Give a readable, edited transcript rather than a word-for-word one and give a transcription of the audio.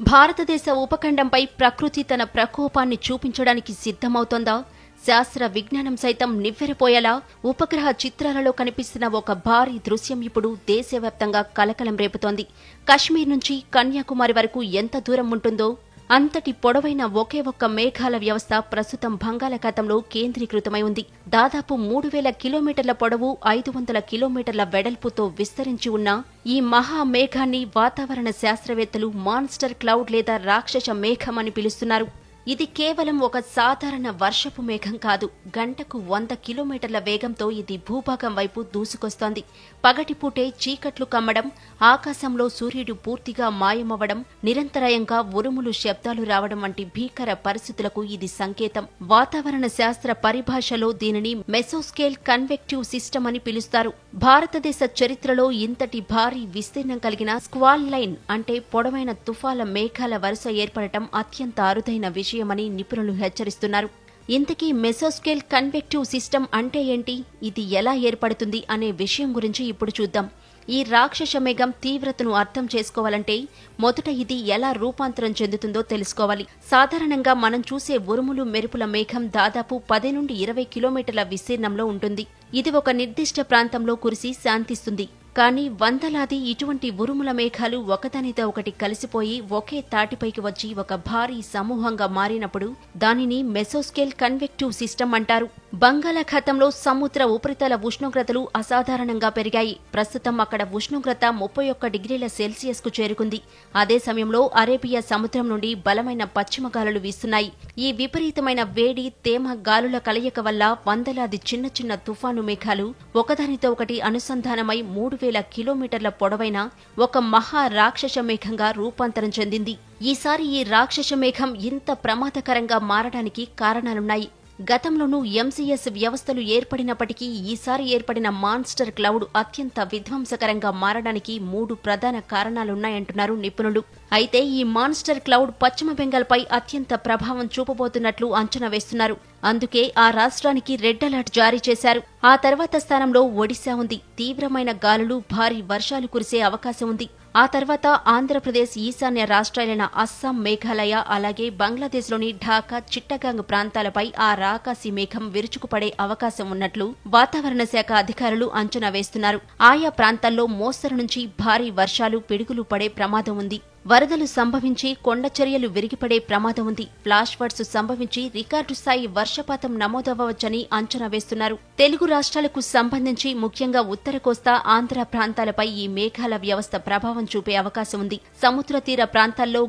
భారతదేశ ఉపఖండంపై ప్రకృతి తన ప్రకోపాన్ని చూపించడానికి సిద్ధమవుతోందా? శాస్త్ర విజ్ఞానం సైతం నివ్వెరపోయేలా ఉపగ్రహ చిత్రాలలో కనిపిస్తున్న ఒక భారీ దృశ్యం ఇప్పుడు దేశవ్యాప్తంగా కలకలం రేపుతోంది. కశ్మీర్ నుంచి కన్యాకుమారి వరకు ఎంత దూరం ఉంటుందో అంతటి పొడవైన ఒకే ఒక్క మేఘాల వ్యవస్థ ప్రస్తుతం బంగాళాఖాతంలో కేంద్రీకృతమై ఉంది. దాదాపు 3000 కిలోమీటర్ల పొడవు, 500 కిలోమీటర్ల వెడల్పుతో విస్తరించి ఉన్న ఈ మహా మేఘాన్ని వాతావరణ శాస్త్రవేత్తలు మాన్స్టర్ క్లౌడ్ లేదా రాక్షస మేఘం అని పిలుస్తున్నారు. ఇది కేవలం ఒక సాధారణ వర్షపు మేఘం కాదు. గంటకు 100 కిలోమీటర్ల వేగంతో ఇది భూభాగం వైపు దూసుకొస్తోంది. పగటిపూటే చీకట్లు కమ్మడం, ఆకాశంలో సూర్యుడు పూర్తిగా మాయమవ్వడం, నిరంతరాయంగా ఉరుములు శబ్దాలు రావడం వంటి భీకర పరిస్థితులకు ఇది సంకేతం. వాతావరణ శాస్త్ర పరిభాషలో దీనిని మెసోస్కేల్ కన్వెక్టివ్ సిస్టమ్ అని పిలుస్తారు. భారతదేశ చరిత్రలో ఇంతటి భారీ విస్తీర్ణం కలిగిన స్క్వాల్ లైన్ అంటే పొడవైన తుఫాల మేఘాల వరుస ఏర్పడటం అత్యంత అరుదైన విషయమని నిపుణులు హెచ్చరిస్తున్నారు. ఇంతకీ మెసోస్కేల్ కన్వెక్టివ్ సిస్టమ్ అంటే ఏంటి, ఇది ఎలా ఏర్పడుతుంది అనే విషయం గురించి ఇప్పుడు చూద్దాం. ఈ రాక్షస మేఘం తీవ్రతను అర్థం చేసుకోవాలంటే మొదట ఇది ఎలా రూపాంతరం చెందుతుందో తెలుసుకోవాలి. సాధారణంగా మనం చూసే ఉరుములు మెరుపుల మేఘం దాదాపు 10 నుండి 20 కిలోమీటర్ల విస్తీర్ణంలో ఉంటుంది. ఇది ఒక నిర్దిష్ట ప్రాంతంలో కురిసి శాంతిస్తుంది. కానీ వందలాది ఇటువంటి ఉరుముల మేఘాలు ఒకదానితో ఒకటి కలిసిపోయి ఒకే తాటిపైకి వచ్చి ఒక భారీ సమూహంగా మారినప్పుడు దానిని మెసోస్కేల్ కన్వెక్టివ్ సిస్టమ్ అంటారు. బంగాళాఖాతంలో సముద్ర ఉపరితల ఉష్ణోగ్రతలు అసాధారణంగా పెరిగాయి. ప్రస్తుతం అక్కడ ఉష్ణోగ్రత 31 డిగ్రీల సెల్సియస్కు చేరుకుంది. అదే సమయంలో అరేబియా సముద్రం నుండి బలమైన పశ్చిమ గాలులు వీస్తున్నాయి. ఈ విపరీతమైన వేడి, తేమ గాలుల కలయిక వల్ల వందలాది చిన్న చిన్న తుఫాను మేఘాలు ఒకదానితో ఒకటి అనుసంధానమై 3000 కిలోమీటర్ల పొడవైన ఒక మహా రాక్షస మేఘంగా రూపాంతరం చెందింది. ఈసారి ఈ రాక్షస మేఘం ఇంత ప్రమాదకరంగా మారడానికి కారణాలున్నాయి. గతంలోనూ ఎంసీఎస్ వ్యవస్థలు ఏర్పడినప్పటికీ ఈసారి ఏర్పడిన మాన్స్టర్ క్లౌడ్ అత్యంత విధ్వంసకరంగా మారడానికి 3 ప్రధాన కారణాలున్నాయంటున్నారు నిపుణులు. అయితే ఈ మాన్స్టర్ క్లౌడ్ పశ్చిమ బెంగాల్పై అత్యంత ప్రభావం చూపబోతున్నట్లు అంచనా వేస్తున్నారు. అందుకే ఆ రాష్ట్రానికి రెడ్ అలర్ట్ జారీ చేశారు. ఆ తర్వాత స్థానంలో ఒడిశా ఉంది. తీవ్రమైన గాలులు, భారీ వర్షాలు కురిసే అవకాశం ఉంది. ఆ తర్వాత ఆంధ్రప్రదేశ్, ఈశాన్య రాష్ట్రాలైన అస్సాం, మేఘాలయ, అలాగే బంగ్లాదేశ్లోని ఢాకా, చిట్టగాంగ్ ప్రాంతాలపై ఆ రాకాసి మేఘం విరుచుకుపడే అవకాశం ఉన్నట్లు వాతావరణ శాఖ అధికారులు అంచనా వేస్తున్నారు. ఆయా ప్రాంతాల్లో మోస్తరు నుంచి భారీ వర్షాలు, పిడుగులు పడే ప్రమాదం ఉంది. వరదలు సంభవించి కొండచర్యలు విరిగిపడే ప్రమాదం ఉంది. ఫ్లాష్ ఫ్లడ్స్ సంభవించి రికార్డు స్థాయి వర్షపాతం నమోదవ్వవచ్చని అంచనా వేస్తున్నారు. తెలుగు రాష్ట్రాలకు సంబంధించి ముఖ్యంగా ఉత్తర కోస్తా, ఆంధ్ర ప్రాంతాలపై ఈ మేఘాల వ్యవస్థ ప్రభావం చూపే అవకాశం ఉంది. సముద్ర తీర ప్రాంతాల్లో